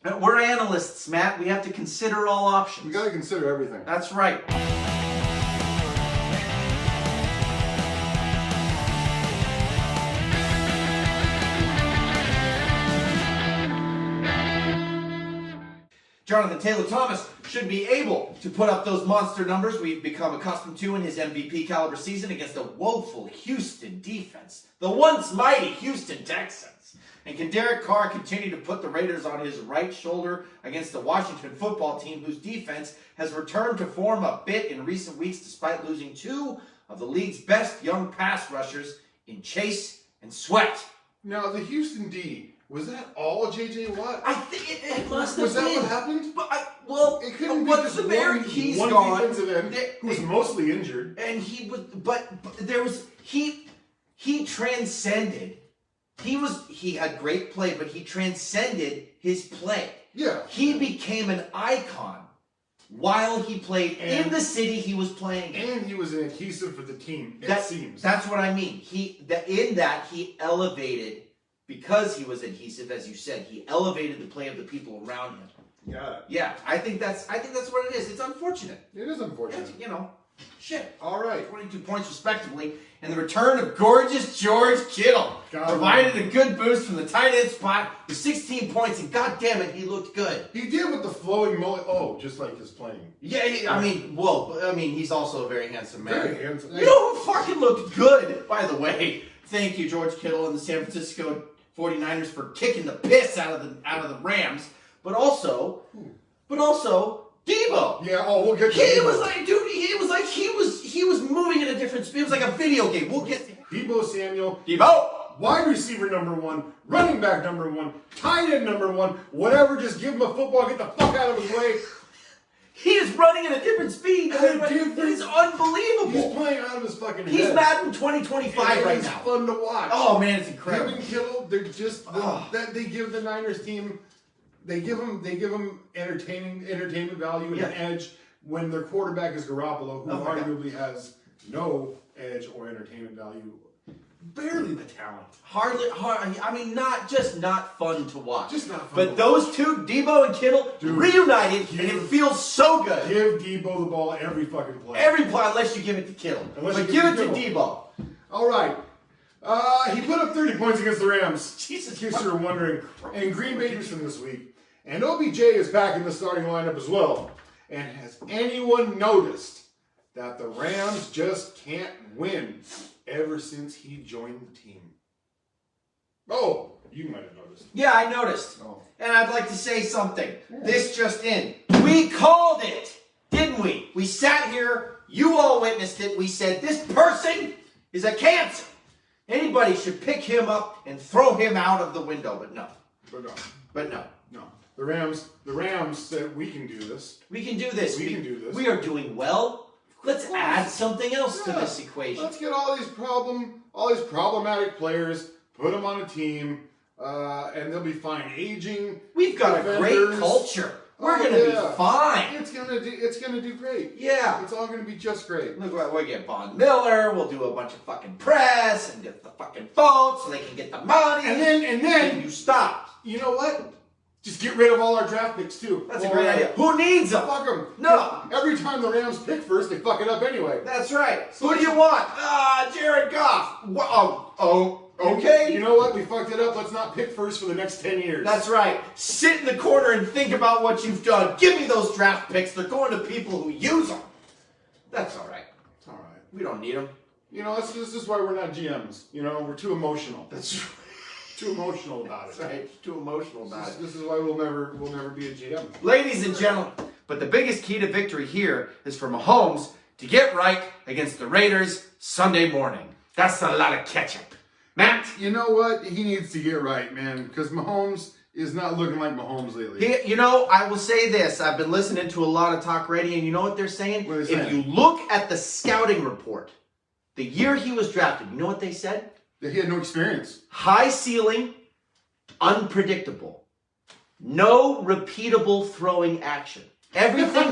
We're analysts, Matt. We have to consider all options. We got to consider everything. That's right. Jonathan Taylor Thomas should be able to put up those monster numbers we've become accustomed to in his MVP caliber season against a woeful Houston defense, the once mighty Houston Texans. And can Derek Carr continue to put the Raiders on his right shoulder against the Washington football team, whose defense has returned to form a bit in recent weeks despite losing two of the league's best young pass rushers in Chase and Sweat? Now, the Houston D, was that all J.J. Watt? I think it must have was been. Was that what happened? But it couldn't be just he's one gone. defensive end who was mostly injured. And he was, but there was, he transcended. He had great play, but he transcended his play. Yeah. He became an icon while he played in the city he was playing in. And he was an adhesive for the team, it seems. That's what I mean. He elevated. Because he was adhesive, as you said, he elevated the play of the people around him. Yeah. Yeah, I think that's what it is. It's unfortunate. It is unfortunate. Shit. All right. 22 points respectively. And the return of gorgeous George Kittle provided a good boost from the tight end spot with 16 points, and God damn it, he looked good. He did with the flowing mullet. Oh, just like his playing. Yeah, he's also a very handsome man. Very handsome. You know who fucking looked good, by the way? Thank you, George Kittle and the San Francisco 49ers for kicking the piss out of the Rams, but also Deebo. Yeah, we'll get to He Deebo. was like, dude, he was moving at a different speed. It was like a video game. We'll get Deebo Samuel. Deebo, wide receiver number 1, running back number 1, tight end number 1, whatever. Just give him a football, get the fuck out of his way. He is running at a different speed. He's unbelievable. He's playing out of his fucking head. He's Madden 2025 right now. It's fun to watch. Oh man, it's incredible. Him and Kittle, they're just that they give the Niners team. They give them entertainment value and an edge when their quarterback is Garoppolo, who arguably has no edge or entertainment value. Barely the talent. Hardly. I mean, not fun to watch. Just not fun. But those two, Deebo and Kittle, reunited, and it feels so good. Give Deebo the ball every fucking play. Every play, unless you give it to Kittle. But give it to Deebo. All right. He put up 30 points against the Rams. Jesus. In case you were wondering. And Green Bay Houston this week. And OBJ is back in the starting lineup as well. And has anyone noticed that the Rams just can't win ever since he joined the team? Oh, you might have noticed. Yeah, I noticed. Oh. And I'd like to say something. This just in. We called it, didn't we? We sat here. You all witnessed it. We said, this person is a cancer. Anybody should pick him up and throw him out of the window. But no. No. The Rams said, we can do this. We can do this. We can do this. We are doing well. Let's add something else to this equation. Let's get all these problematic players, put them on a team, and they'll be fine. Aging. We've got a great culture. We're going to be fine. It's gonna do great. Yeah. It's all gonna be just great. Look, we'll get Von Miller. We'll do a bunch of fucking press and get the fucking votes so they can get the money. And then you stop. You know what? Just get rid of all our draft picks too. That's a great idea. Who needs them? Fuck them. No. Every time the Rams pick first, they fuck it up anyway. That's right. So who do you want? Jared Goff. Okay. You know what? We fucked it up. Let's not pick first for the next 10 years. That's right. Sit in the corner and think about what you've done. Give me those draft picks. They're going to people who use them. That's all right. It's all right. We don't need them. You know, this is why we're not GMs. You know, we're too emotional. That's right. Too emotional about it. That's right. Too emotional about it. This is why we'll never be a GM. Ladies and gentlemen, but the biggest key to victory here is for Mahomes to get right against the Raiders Sunday morning. That's a lot of ketchup. Matt? You know what? He needs to get right, man, because Mahomes is not looking like Mahomes lately. I will say this. I've been listening to a lot of talk radio, and you know what they're saying? What are they saying? If you look at the scouting report, the year he was drafted, you know what they said? That he had no experience. High ceiling, unpredictable. No repeatable throwing action. Everything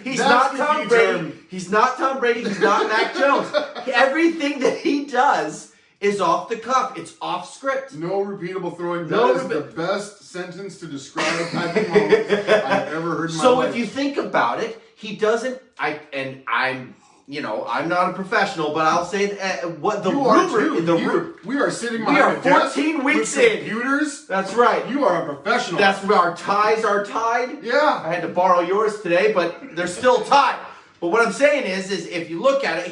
he's not Tom Brady. He's not Tom Brady. He's not Mac Jones. Everything that he does is off the cuff. It's off script. No repeatable throwing. That is the best sentence to describe Patrick Mahomes I've ever heard in my life. So if you think about it, he doesn't. I'm not a professional, but I'll say that what the rumor. We are sitting. We are 14 weeks in. Computers. That's right. You are a professional. That's where our ties are tied. Yeah. I had to borrow yours today, but they're still tied. But what I'm saying is if you look at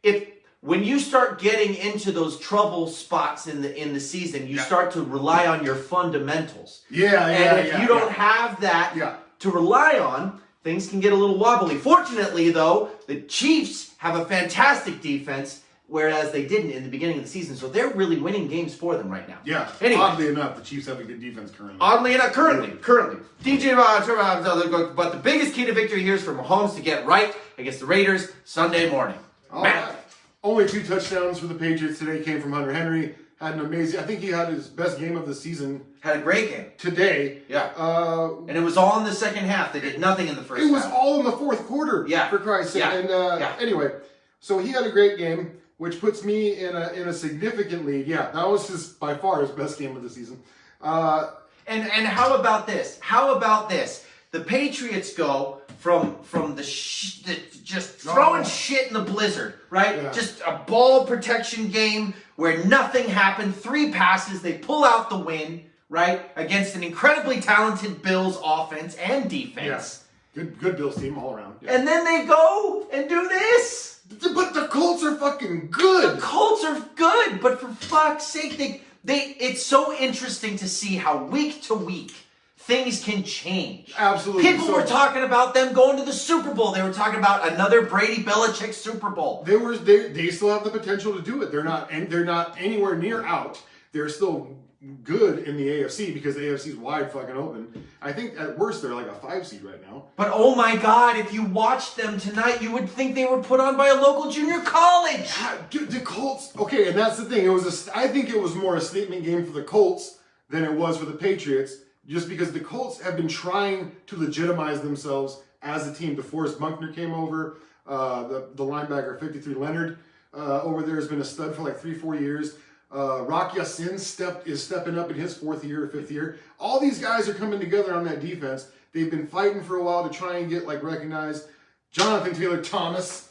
it, when you start getting into those trouble spots in the season, you start to rely on your fundamentals. And if you don't have that to rely on, things can get a little wobbly. Fortunately, though, the Chiefs have a fantastic defense, whereas they didn't in the beginning of the season. So they're really winning games for them right now. Yeah. Anyway, oddly enough, the Chiefs have a good defense currently. Oddly enough, currently. But the biggest key to victory here is for Mahomes to get right against the Raiders Sunday morning. All right. Only 2 touchdowns for the Patriots today came from Hunter Henry. Had an amazing. I think he had his best game of the season. Had a great game today. Yeah. And it was all in the second half. They did nothing in the first half. It was all in the fourth quarter. Yeah. For Christ's sake. Yeah. And anyway, so he had a great game, which puts me in a significant lead. Yeah, that was by far his best game of the season. And how about this? The Patriots go from just throwing shit in the blizzard, right? Yeah. Just a ball protection game where nothing happened. 3 passes, they pull out the win, right? Against an incredibly talented Bills offense and defense. Yeah. Good Bills team all around. Yeah. And then they go and do this. But the Colts are fucking good. The Colts are good, but for fuck's sake, it's so interesting to see how week to week things can change. Absolutely. People were talking about them going to the Super Bowl. They were talking about another Brady Belichick Super Bowl. They still have the potential to do it. They're not anywhere near out. They're still good in the AFC because the AFC is wide fucking open. I think at worst they're like a 5 seed right now. But oh my God, if you watched them tonight, you would think they were put on by a local junior college. Dude, the Colts. Okay, and that's the thing. I think it was more a statement game for the Colts than it was for the Patriots. Just because the Colts have been trying to legitimize themselves as a team. DeForest Buckner came over, the linebacker 53 Leonard over there has been a stud for like 3-4 years. Rock Ya-Sin is stepping up in his 4th year or 5th year. All these guys are coming together on that defense. They've been fighting for a while to try and get recognized. Jonathan Taylor Thomas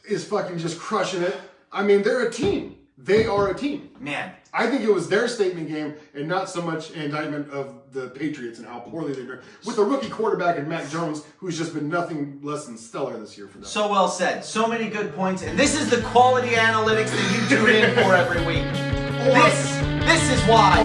is fucking just crushing it. I mean, they're a team. They are a team. Man. I think it was their statement game and not so much an indictment of the Patriots and how poorly they're doing. With a rookie quarterback in Mac Jones, who's just been nothing less than stellar this year for them. So well said. So many good points. And this is the quality analytics that you tune in for every week. This is why.